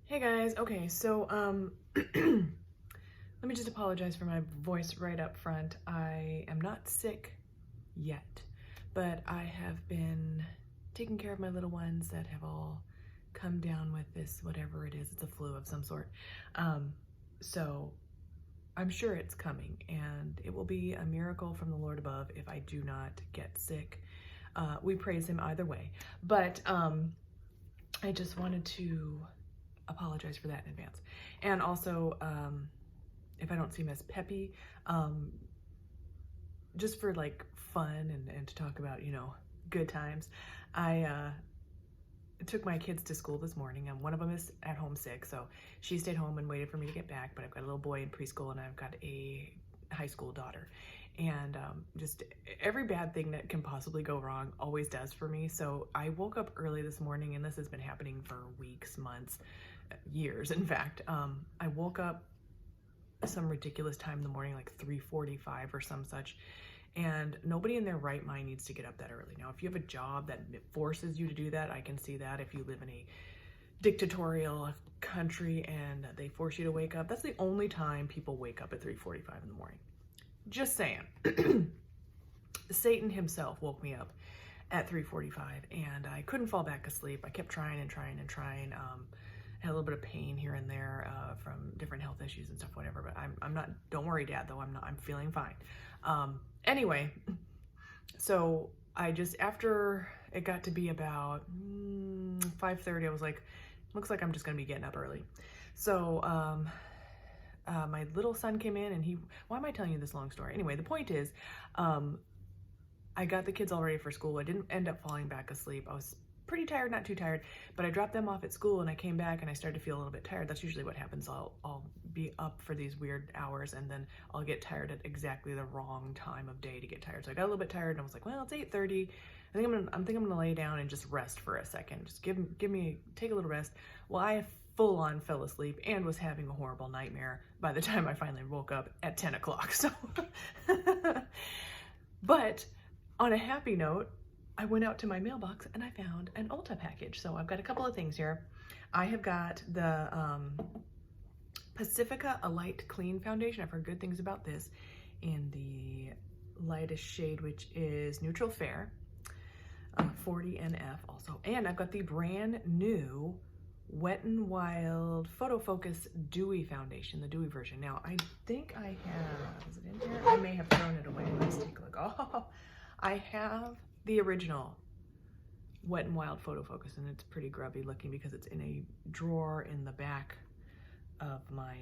Hey guys, okay, so let me just apologize for my voice right up front. I am not sick yet, but I have been taking care of my little ones that have all come down with this, whatever it is. It's a flu of some sort. So I'm sure it's coming, and it will be a miracle from the Lord above if I do not get sick. We praise him either way, but I just wanted to apologize for that in advance. And also, if I don't seem as peppy, just for like fun and to talk about, good times, I took my kids to school this morning, and one of them is at home sick, so she stayed home and waited for me to get back. But I've got a little boy in preschool and I've got a high school daughter, and just every bad thing that can possibly go wrong always does for me. So I woke up early this morning, and this has been happening for weeks, months, years. In fact, I woke up some ridiculous time in the morning, like 3:45 or some such. And nobody in their right mind needs to get up that early. Now, if you have a job that forces you to do that, I can see that. If you live in a dictatorial country and they force you to wake up, that's the only time people wake up at 3:45 in the morning. Just saying. Satan himself woke me up at 3:45, and I couldn't fall back asleep. I kept trying and trying and trying. Had a little bit of pain here and there from different health issues and stuff, whatever. But I'm not. Don't worry, Dad. Though I'm feeling fine. Anyway, so I just, after it got to be about 5:30, I was like, looks like I'm just gonna be getting up early. So my little son came in, and why am I telling you this long story? Anyway, the point is, I got the kids all ready for school. I didn't end up falling back asleep. I was pretty tired, not too tired, but I dropped them off at school, and I came back and I started to feel a little bit tired. That's usually what happens. I'll be up for these weird hours, and then I'll get tired at exactly the wrong time of day to get tired. So I got a little bit tired, and I was like, well, it's 8:30. I think I'm gonna lay down and just rest for a second. Just take a little rest. Well, I full on fell asleep and was having a horrible nightmare by the time I finally woke up at 10 o'clock. So, but on a happy note, I went out to my mailbox and I found an Ulta package. So I've got a couple of things here. I have got the Pacifica A Light Clean Foundation. I've heard good things about this, in the lightest shade, which is Neutral Fair, 40 NF also. And I've got the brand new Wet n Wild Photo Focus Dewy Foundation, the dewy version. Now, I think I have, is it in here? I may have thrown it away. Let's take a look. Oh, I have the original Wet n Wild Photo Focus, and it's pretty grubby looking because it's in a drawer in the back of my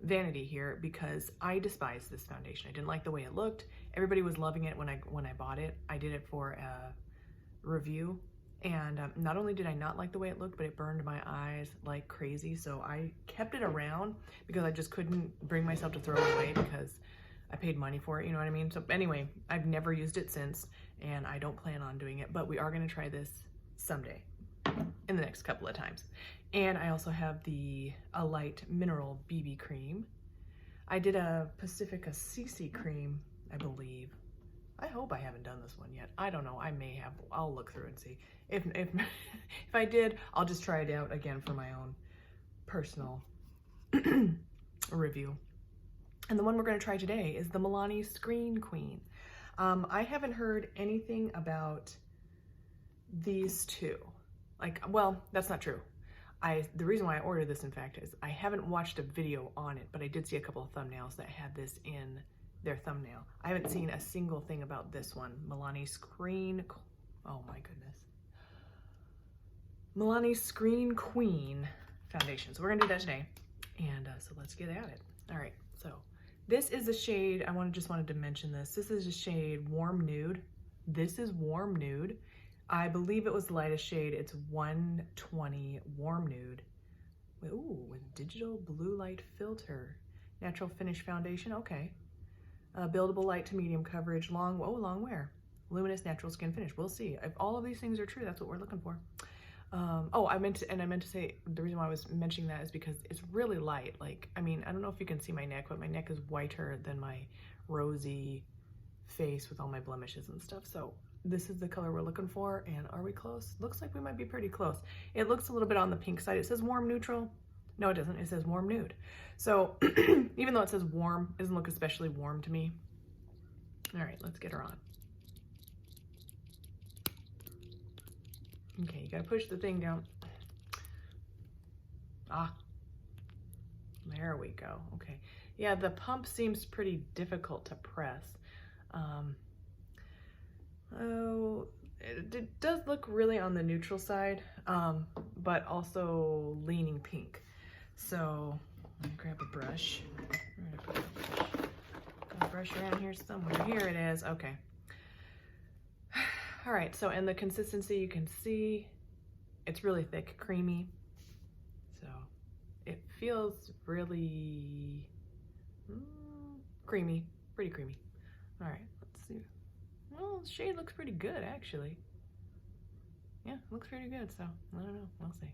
vanity here, because I despise this foundation. I didn't like the way it looked. Everybody was loving it when I bought it. I did it for a review, and not only did I not like the way it looked, but it burned my eyes like crazy. So I kept it around because I just couldn't bring myself to throw it away, because I paid money for it, you know what I mean? So anyway, I've never used it since, and I don't plan on doing it, but we are gonna try this someday in the next couple of times. And I also have the Alight Mineral BB Cream. I did a Pacifica CC cream, I believe. I hope I haven't done this one yet. I don't know, I may have. I'll look through and see. If if I did, I'll just try it out again for my own personal review. And the one we're going to try today is the Milani Screen Queen. I haven't heard anything about these two. Like, well, that's not true. The reason why I ordered this, in fact, is I haven't watched a video on it, but I did see a couple of thumbnails that had this in their thumbnail. I haven't seen a single thing about this one, Milani Screen, oh my goodness. Milani Screen Queen Foundation. So we're going to do that today. And so let's get at it. All right, so this is the shade, just wanted to mention this. This is a shade Warm Nude. This is Warm Nude. I believe it was the lightest shade. It's 120 Warm Nude. Ooh, with digital blue light filter. Natural finish foundation, okay. Buildable light to medium coverage, long wear. Luminous natural skin finish, we'll see. If all of these things are true, that's what we're looking for. I meant to say, the reason why I was mentioning that is because it's really light. Like, I mean, I don't know if you can see my neck, but my neck is whiter than my rosy face with all my blemishes and stuff. So this is the color we're looking for. And are we close? Looks like we might be pretty close. It looks a little bit on the pink side. It says warm neutral. No, it doesn't. It says warm nude. So even though it says warm, it doesn't look especially warm to me. All right, let's get her on. Okay, you gotta push the thing down. Ah, there we go. Okay, yeah, the pump seems pretty difficult to press. Oh, it does look really on the neutral side, but also leaning pink. So let me grab a brush. Got a brush around here somewhere. Here it is. Okay. All right. So, and the consistency, you can see it's really thick, creamy. So it feels really creamy, pretty creamy. All right. Let's see. Well, the shade looks pretty good, actually. Yeah, it looks pretty good. So I don't know. We'll see.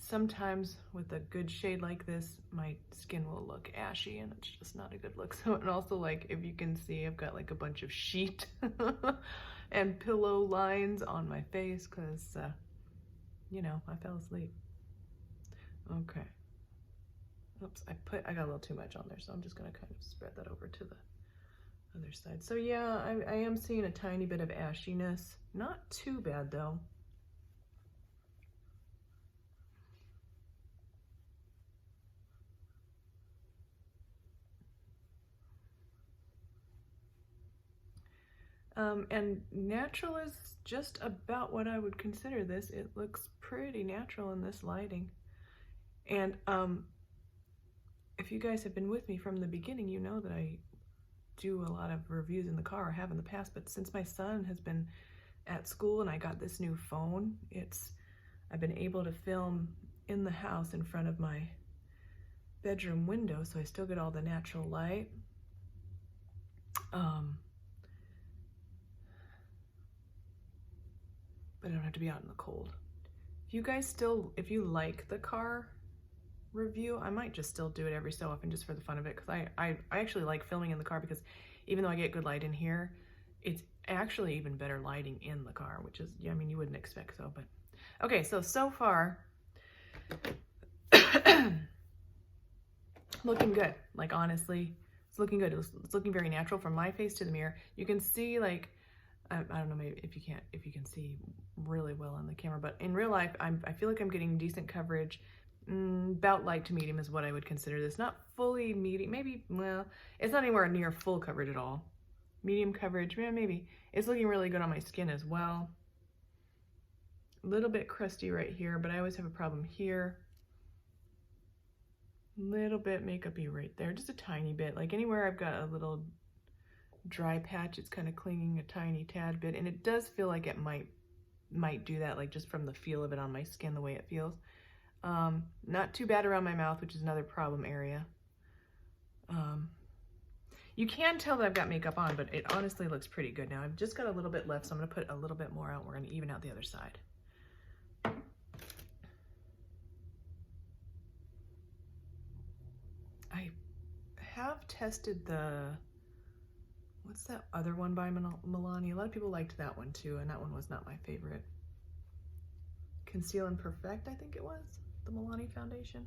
Sometimes with a good shade like this, my skin will look ashy and it's just not a good look. So, and also like, if you can see, I've got like a bunch of sheet and pillow lines on my face because, you know, I fell asleep. Okay. Oops, I got a little too much on there, so I'm just gonna kind of spread that over to the other side. So yeah, I am seeing a tiny bit of ashiness. Not too bad though. And natural is just about what I would consider this. It looks pretty natural in this lighting. And if you guys have been with me from the beginning, you know that I do a lot of reviews in the car, or have in the past, but since my son has been at school and I got this new phone, I've been able to film in the house in front of my bedroom window, so I still get all the natural light. But I don't have to be out in the cold. If you guys if you like the car review, I might just still do it every so often just for the fun of it, because I actually like filming in the car, because even though I get good light in here, it's actually even better lighting in the car, which is, yeah, I mean, you wouldn't expect so, but okay, so far, looking good. Like, honestly, it's looking good. It's looking very natural from my face to the mirror. You can see, like, I don't know, maybe if you can see really well on the camera, but in real life, I feel like I'm getting decent coverage. About light to medium is what I would consider this. Not fully medium, maybe, well, it's not anywhere near full coverage at all. Medium coverage, yeah, maybe. It's looking really good on my skin as well. A little bit crusty right here, but I always have a problem here. Little bit makeup-y right there, just a tiny bit. Like anywhere I've got a little dry patch, it's kind of clinging a tiny tad bit, and it does feel like it might do that, like just from the feel of it on my skin, the way it feels. Not too bad around my mouth, which is another problem area. You can tell that I've got makeup on, but it honestly looks pretty good now. I've just got a little bit left, so I'm going to put a little bit more out. We're going to even out the other side. I have tested what's that other one by Milani? A lot of people liked that one too, and that one was not my favorite. Conceal and Perfect, I think it was, the Milani foundation.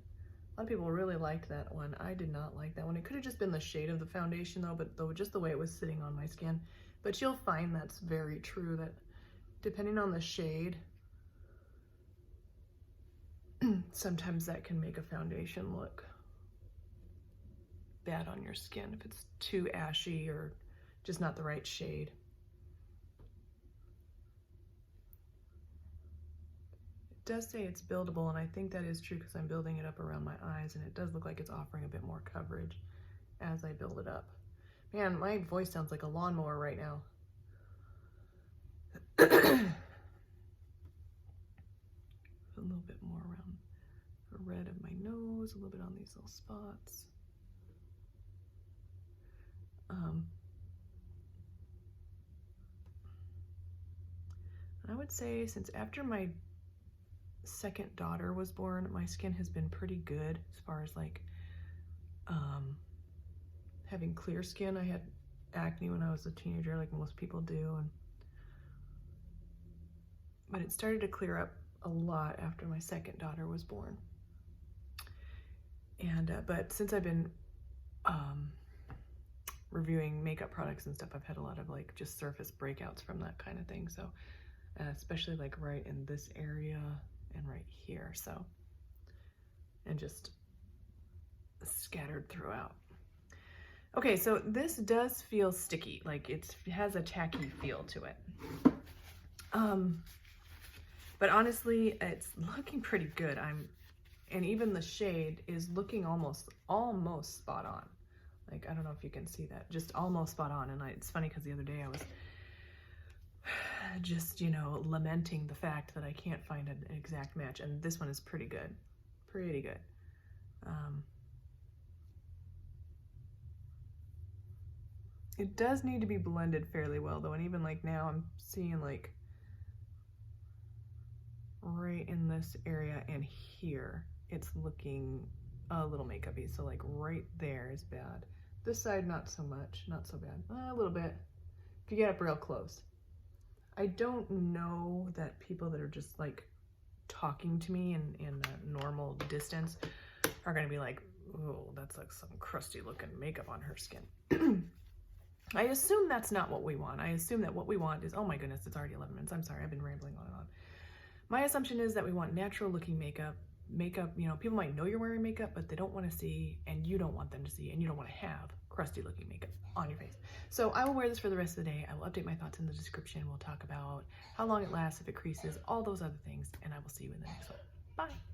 A lot of people really liked that one. I did not like that one. It could have just been the shade of the foundation though, but just the way it was sitting on my skin. But you'll find that's very true, that depending on the shade, sometimes that can make a foundation look bad on your skin if it's too ashy or just not the right shade. It does say it's buildable, and I think that is true because I'm building it up around my eyes, and it does look like it's offering a bit more coverage as I build it up. Man, my voice sounds like a lawnmower right now. A little bit more around the red of my nose, a little bit on these little spots. I would say since after my second daughter was born, my skin has been pretty good as far as like having clear skin. I had acne when I was a teenager, like most people do, and but it started to clear up a lot after my second daughter was born. And but since I've been reviewing makeup products and stuff, I've had a lot of like just surface breakouts from that kind of thing. So especially like right in this area and right here. So, and just scattered throughout. Okay, so this does feel sticky, like it has a tacky feel to it. But honestly, it's looking pretty good. And even the shade is looking almost spot on. Like, I don't know if you can see that, just almost spot on. And it's funny because the other day I was just, you know, lamenting the fact that I can't find an exact match. And this one is pretty good, pretty good. It does need to be blended fairly well though. And even like now I'm seeing like right in this area and here, it's looking a little makeup-y. So like right there is bad. This side, not so much, not so bad. A little bit, if you get up real close. I don't know that people that are just like talking to me in a normal distance are gonna be like, oh, that's like some crusty looking makeup on her skin. I assume that's not what we want. I assume that what we want is, oh my goodness, it's already 11 minutes. I'm sorry, I've been rambling on and on. My assumption is that we want natural looking makeup. Makeup, you know, people might know you're wearing makeup, but they don't want to see, and you don't want them to see, and you don't want to have crusty looking makeup on your face. So I will wear this for the rest of the day. I will update my thoughts in the description. We'll talk about how long it lasts, if it creases, all those other things, and I will see you in the next one. Bye.